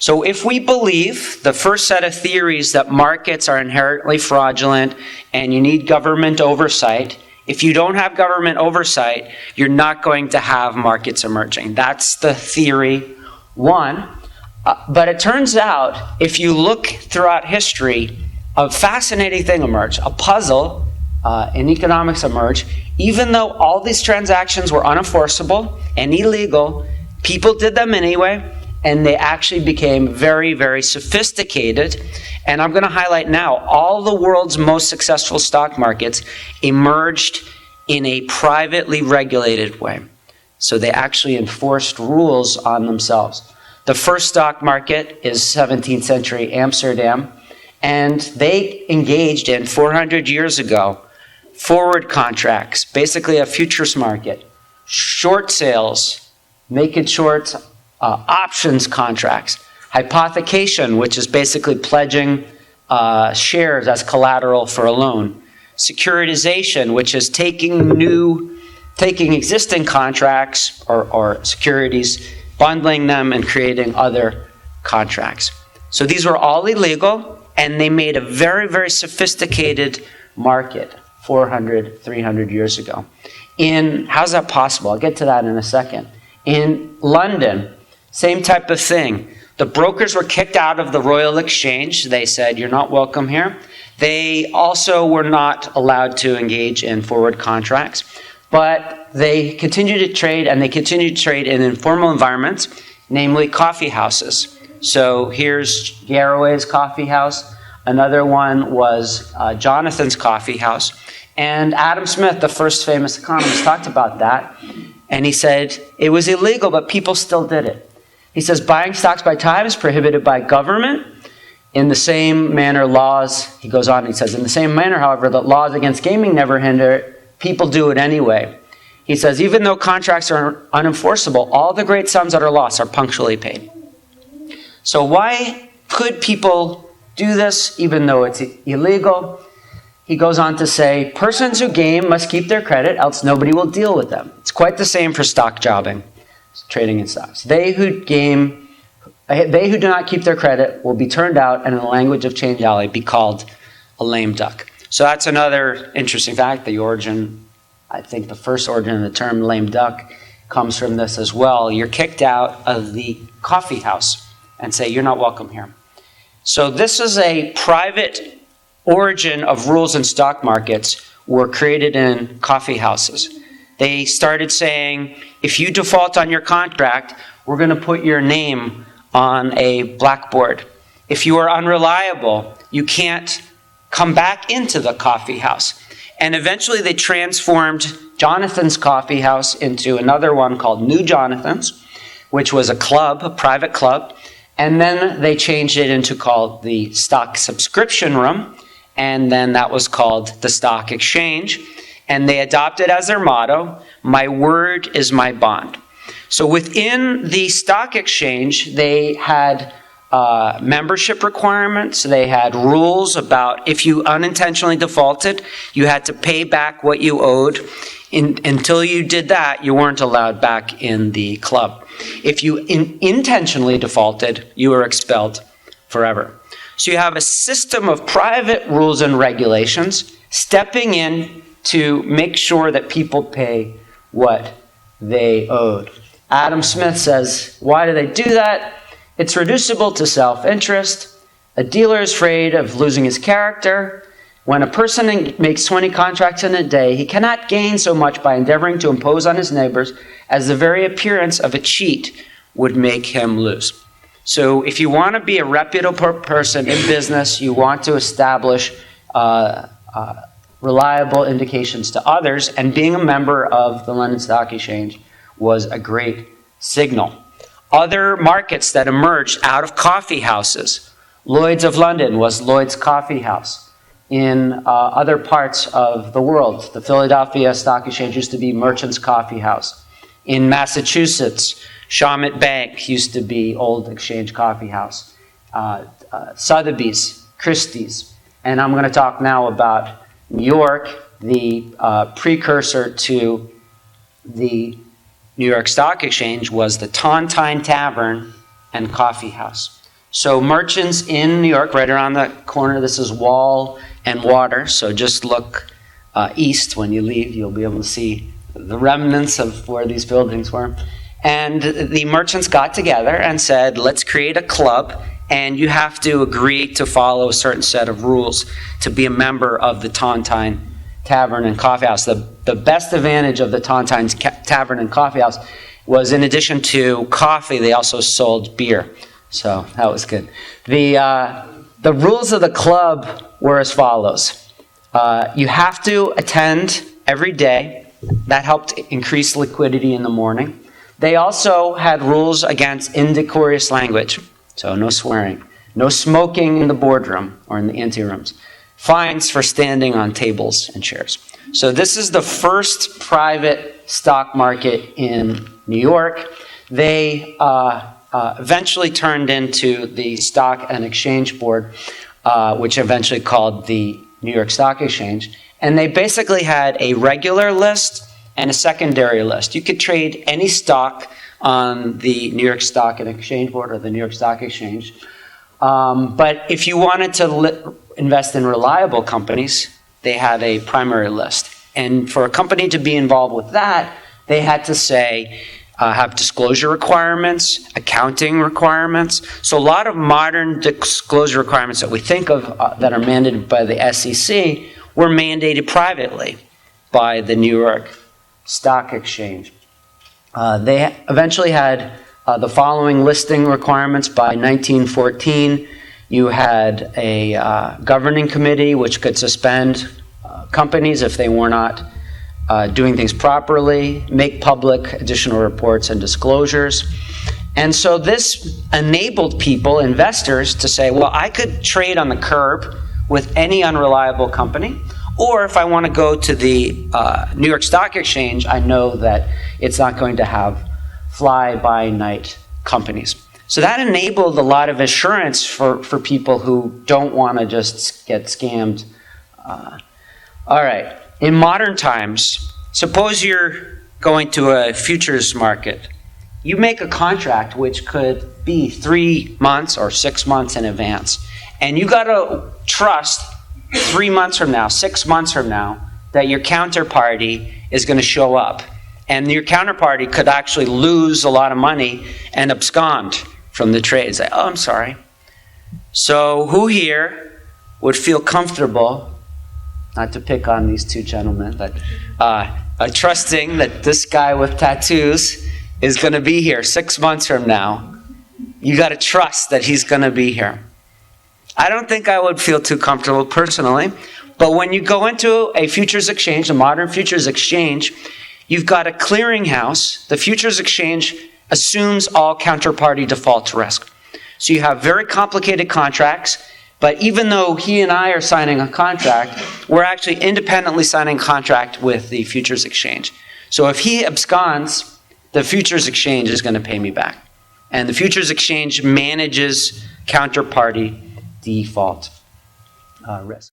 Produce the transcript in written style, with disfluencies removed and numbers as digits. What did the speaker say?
So if we believe the first set of theories that markets are inherently fraudulent and you need government oversight, if you don't have government oversight, you're not going to have markets emerging. That's the theory one. But it turns out, if you look throughout history, a fascinating thing emerged. A puzzle in economics emerged. Even though all these transactions were unenforceable and illegal, people did them anyway, and they actually became very, very sophisticated. And I'm going to highlight now, all the world's most successful stock markets emerged in a privately regulated way. So they actually enforced rules on themselves. The first stock market is 17th century Amsterdam, and they engaged in, 400 years ago, forward contracts, basically a futures market, short sales, naked shorts, options contracts, hypothecation, which is basically pledging shares as collateral for a loan, securitization, which is taking existing contracts or securities, bundling them and creating other contracts. So these were all illegal, and they made a very, very sophisticated market 400, 300 years ago. How's that possible? I'll get to that in a second. In London, same type of thing. The brokers were kicked out of the Royal Exchange. They said, you're not welcome here. They also were not allowed to engage in forward contracts. But they continued to trade, and they continued to trade in informal environments, namely coffee houses. So here's Garraway's Coffee House. Another one was Jonathan's Coffee House. And Adam Smith, the first famous economist, talked about that. And he said it was illegal, but people still did it. He says buying stocks by time is prohibited by government. In the same manner, laws, he goes on, he says, in the same manner, however, that laws against gaming never hinder, people do it anyway. He says, even though contracts are unenforceable, all the great sums that are lost are punctually paid. So why could people do this even though it's illegal? He goes on to say, persons who game must keep their credit, else nobody will deal with them. It's quite the same for stock jobbing, trading in stocks. They who do not keep their credit will be turned out, and in the language of Change Alley, be called a lame duck. So that's another interesting fact. The origin, I think the first origin of the term lame duck comes from this as well. You're kicked out of the coffee house and say, you're not welcome here. So this is a private origin of rules in stock markets were created in coffee houses. They started saying, if you default on your contract, we're going to put your name on a blackboard. If you are unreliable, you can't come back into the coffee house. And eventually they transformed Jonathan's Coffee House into another one called New Jonathan's, which was a club, a private club. And then they changed it into called the Stock Subscription Room. And then that was called the Stock Exchange. And they adopted as their motto, my word is my bond. So within the stock exchange, they had membership requirements. They had rules about if you unintentionally defaulted, you had to pay back what you owed. Until you did that, you weren't allowed back in the club. If you intentionally defaulted, you were expelled forever. So you have a system of private rules and regulations stepping in to make sure that people pay what they owed. Adam Smith says, why do they do that? It's reducible to self-interest. A dealer is afraid of losing his character. When a person makes 20 contracts in a day, he cannot gain so much by endeavoring to impose on his neighbors as the very appearance of a cheat would make him lose. So if you want to be a reputable person in business, you want to establish reliable indications to others, and being a member of the London Stock Exchange was a great signal. Other markets that emerged out of coffee houses. Lloyd's of London was Lloyd's Coffee House. In other parts of the world, the Philadelphia Stock Exchange used to be Merchant's Coffee House. In Massachusetts, Shawmut Bank used to be Old Exchange Coffee House. Sotheby's, Christie's. And I'm going to talk now about New York, the precursor to the New York Stock Exchange was the Tontine Tavern and Coffee House. So merchants in New York, right around the corner, this is Wall and Water. So just look east when you leave. You'll be able to see the remnants of where these buildings were. And the merchants got together and said, let's create a club, and you have to agree to follow a certain set of rules to be a member of the Tontine Tavern and Coffeehouse. The best advantage of the Tontine Tavern and Coffeehouse was, in addition to coffee, they also sold beer. So that was good. The rules of the club were as follows. You have to attend every day. That helped increase liquidity in the morning. They also had rules against indecorous language. So no swearing. No smoking in the boardroom or in the anterooms. Fines for standing on tables and chairs. So this is the first private stock market in New York. They eventually turned into the Stock and Exchange Board, which eventually called the New York Stock Exchange. And they basically had a regular list and a secondary list. You could trade any stock on the New York Stock and Exchange Board or the New York Stock Exchange. But if you wanted to invest in reliable companies, they had a primary list. And for a company to be involved with that, they had to say, have disclosure requirements, accounting requirements. So a lot of modern disclosure requirements that we think of that are mandated by the SEC were mandated privately by the New York Stock Exchange. They eventually had the following listing requirements. By 1914, you had a governing committee which could suspend companies if they were not doing things properly, make public additional reports and disclosures. And so this enabled people, investors, to say, well, I could trade on the curb with any unreliable company, or if I want to go to the New York Stock Exchange, I know that it's not going to have fly-by-night companies. So that enabled a lot of assurance for people who don't want to just get scammed. All right. In modern times, suppose you're going to a futures market. You make a contract which could be 3 months or 6 months in advance. And you got to trust 3 months from now, 6 months from now, that your counterparty is going to show up. And your counterparty could actually lose a lot of money and abscond from the trade. Say, oh, I'm sorry. So who here would feel comfortable, not to pick on these two gentlemen, but trusting that this guy with tattoos is going to be here 6 months from now? You got to trust that he's going to be here. I don't think I would feel too comfortable personally, but when you go into a futures exchange, a modern futures exchange, you've got a clearinghouse. The futures exchange assumes all counterparty default risk. So you have very complicated contracts, but even though he and I are signing a contract, we're actually independently signing a contract with the futures exchange. So if he absconds, the futures exchange is going to pay me back. And the futures exchange manages counterparty default risk.